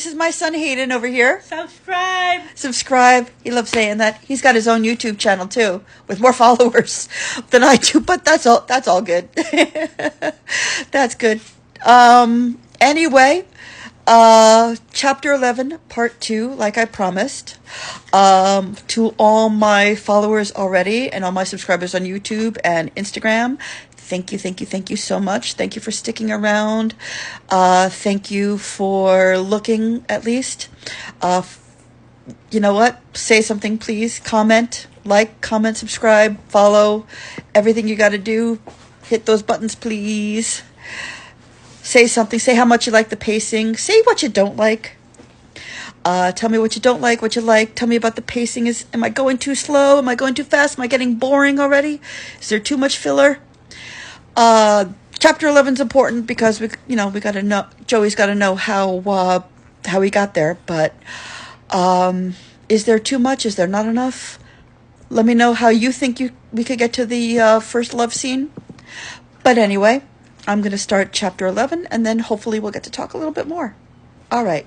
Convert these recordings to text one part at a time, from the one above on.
This is my son Hayden over here. Subscribe. Subscribe. He loves saying that. He's got his own YouTube channel too, with more followers than I do, but that's all good. That's good. Anyway, chapter 11, part 2, like I promised. To all my followers already and all my subscribers on YouTube and Instagram, thank you so much. Thank you for sticking around. Thank you for looking, at least. You know what? Say something, please. Comment, subscribe, follow. Everything you got to do. Hit those buttons, please. Say something. Say how much you like the pacing. Say what you don't like. Tell me what you don't like, what you like. Tell me about the pacing. Am I going too slow? Am I going too fast? Am I getting boring already? Is there too much filler? Chapter 11 is important because we got to know. Joey's got to know how he got there. But is there too much? Is there not enough? Let me know how you think we could get to the first love scene. But anyway, I'm going to start chapter 11, and then hopefully we'll get to talk a little bit more. All right.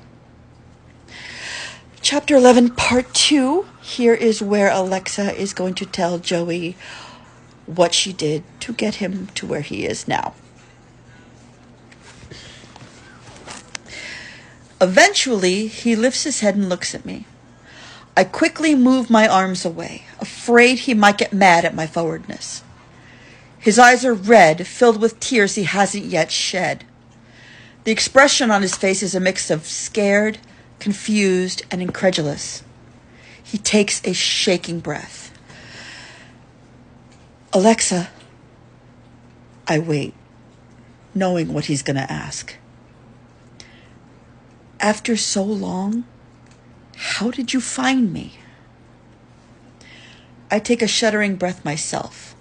Chapter 11, part 2. Here is where Alexa is going to tell Joey what she did to get him to where he is now. Eventually, he lifts his head and looks at me. I quickly move my arms away, afraid he might get mad at my forwardness. His eyes are red, filled with tears he hasn't yet shed. The expression on his face is a mix of scared, confused, and incredulous. He takes a shaking breath. Alexa, I wait, knowing what he's going to ask. After so long, how did you find me? I take a shuddering breath myself.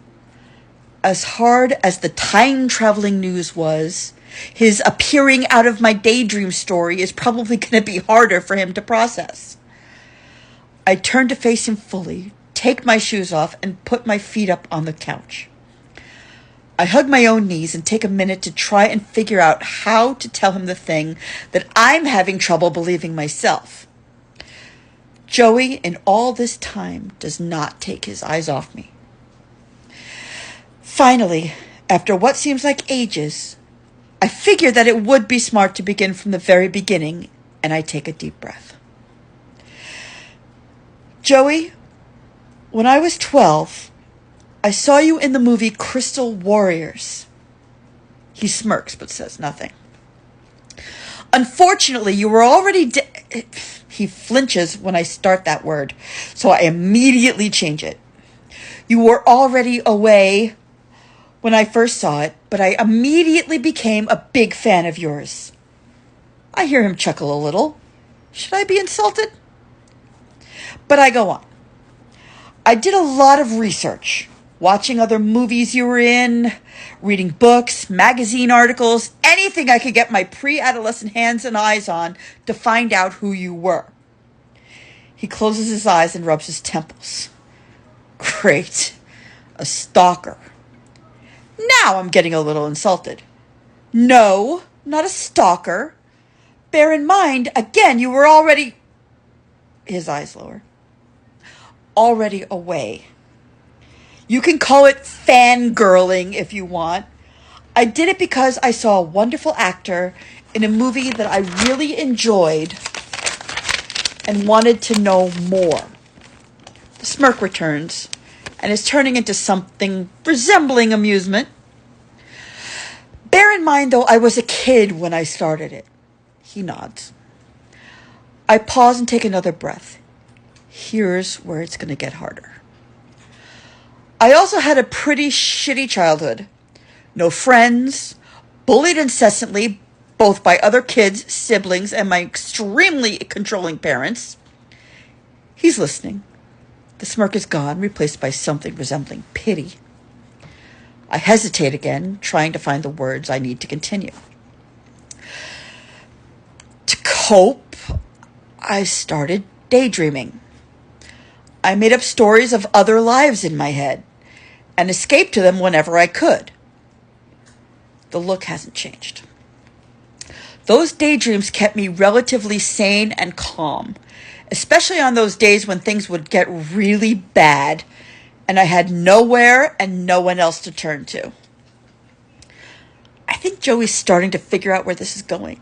As hard as the time-traveling news was, his appearing out of my daydream story is probably going to be harder for him to process. I turn to face him fully, take my shoes off, and put my feet up on the couch. I hug my own knees and take a minute to try and figure out how to tell him the thing that I'm having trouble believing myself. Joey, in all this time, does not take his eyes off me. Finally, after what seems like ages, I figure that it would be smart to begin from the very beginning, and I take a deep breath. Joey, when I was 12, I saw you in the movie Crystal Warriors. He smirks but says nothing. Unfortunately, you were already He flinches when I start that word, so I immediately change it. You were already away when I first saw it, but I immediately became a big fan of yours. I hear him chuckle a little. Should I be insulted? But I go on. I did a lot of research, watching other movies you were in, reading books, magazine articles, anything I could get my pre-adolescent hands and eyes on to find out who you were. He closes his eyes and rubs his temples. Great. A stalker. Now I'm getting a little insulted. No, not a stalker. Bear in mind, again, you were already... His eyes lower. Already away. You can call it fangirling if you want. I did it because I saw a wonderful actor in a movie that I really enjoyed and wanted to know more. The smirk returns and is turning into something resembling amusement. Bear in mind, though, I was a kid when I started it. He nods. I pause and take another breath. Here's where it's going to get harder. I also had a pretty shitty childhood. No friends, bullied incessantly, both by other kids, siblings, and my extremely controlling parents. He's listening. The smirk is gone, replaced by something resembling pity. I hesitate again, trying to find the words I need to continue. To cope, I started daydreaming. I made up stories of other lives in my head and escaped to them whenever I could. The look hasn't changed. Those daydreams kept me relatively sane and calm, especially on those days when things would get really bad and I had nowhere and no one else to turn to. I think Joey's starting to figure out where this is going.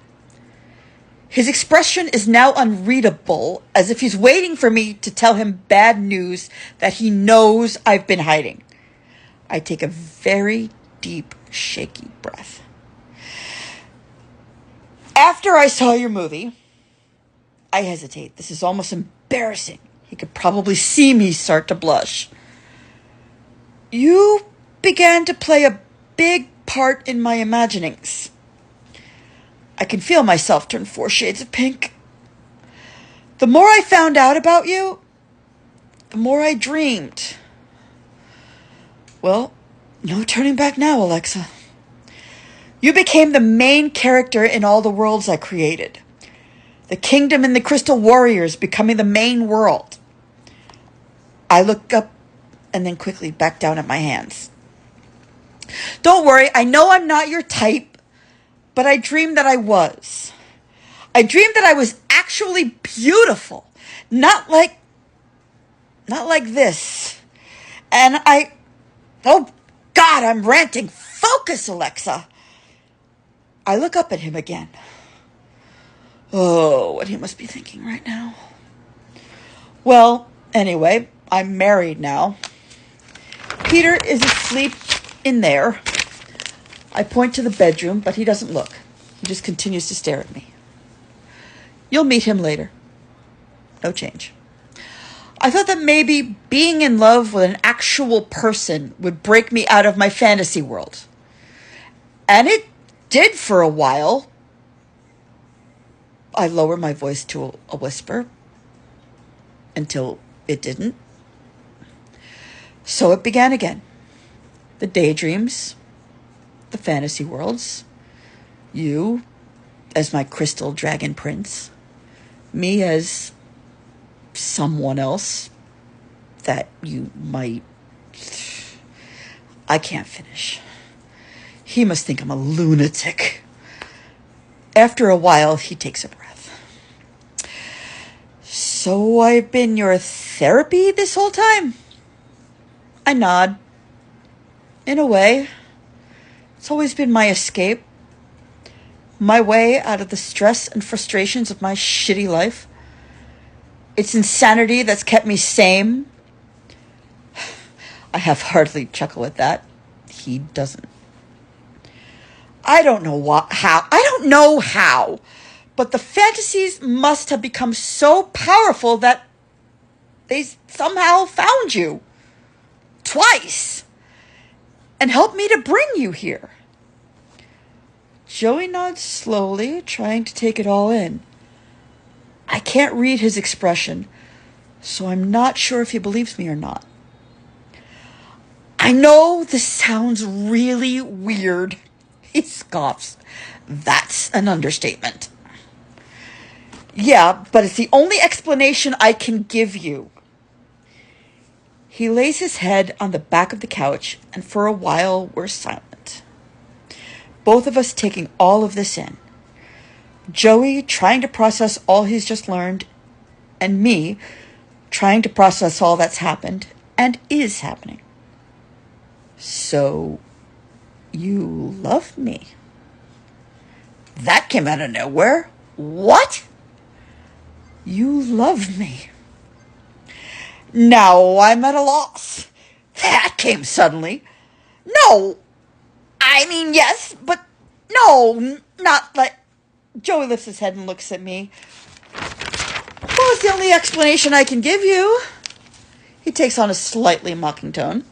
His expression is now unreadable, as if he's waiting for me to tell him bad news that he knows I've been hiding. I take a very deep, shaky breath. After I saw your movie, I hesitate. This is almost embarrassing. He could probably see me start to blush. You began to play a big part in my imaginings. I can feel myself turn 4 shades of pink. The more I found out about you, the more I dreamed. Well, no turning back now, Alexa. You became the main character in all the worlds I created. The kingdom and the crystal warriors becoming the main world. I look up and then quickly back down at my hands. Don't worry, I know I'm not your type, but I dreamed that I was. I dreamed that I was actually beautiful, not like this. And oh God, I'm ranting. Focus, Alexa. I look up at him again. Oh, what he must be thinking right now. Well, anyway, I'm married now. Peter is asleep in there. I point to the bedroom, but he doesn't look. He just continues to stare at me. You'll meet him later. No change. I thought that maybe being in love with an actual person would break me out of my fantasy world. And it did for a while. I lower my voice to a whisper until it didn't. So it began again. The daydreams, the fantasy worlds, you as my crystal dragon prince, me as someone else that you might... I can't finish. He must think I'm a lunatic. After a while, he takes a breath. So I've been your therapy this whole time? I nod. In a way, it's always been my escape. My way out of the stress and frustrations of my shitty life. It's insanity that's kept me sane. I have hardly chuckle at that. He doesn't. I don't know how, but the fantasies must have become so powerful that they somehow found you twice and helped me to bring you here. Joey nods slowly, trying to take it all in. I can't read his expression, so I'm not sure if he believes me or not. I know this sounds really weird. He scoffs. That's an understatement. Yeah, but it's the only explanation I can give you. He lays his head on the back of the couch, and for a while we're silent. Both of us taking all of this in. Joey trying to process all he's just learned, and me trying to process all that's happened and is happening. So, you love me? That came out of nowhere. What? You love me? Now I'm at a loss. That came suddenly. No, I mean, yes, but no, not like... Joey lifts his head and looks at me. Well, it's the only explanation I can give you. He takes on a slightly mocking tone.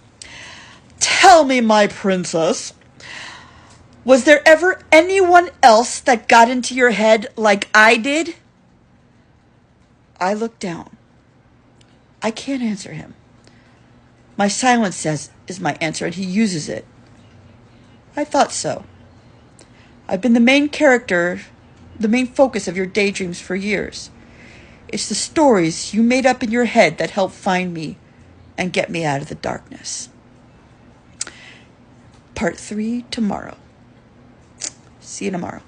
Tell me, my princess, was there ever anyone else that got into your head like I did? I look down. I can't answer him. My silence is my answer, and he uses it. I thought so. I've been the main character, the main focus of your daydreams for years. It's the stories you made up in your head that help find me and get me out of the darkness. Part 3 tomorrow. See you tomorrow.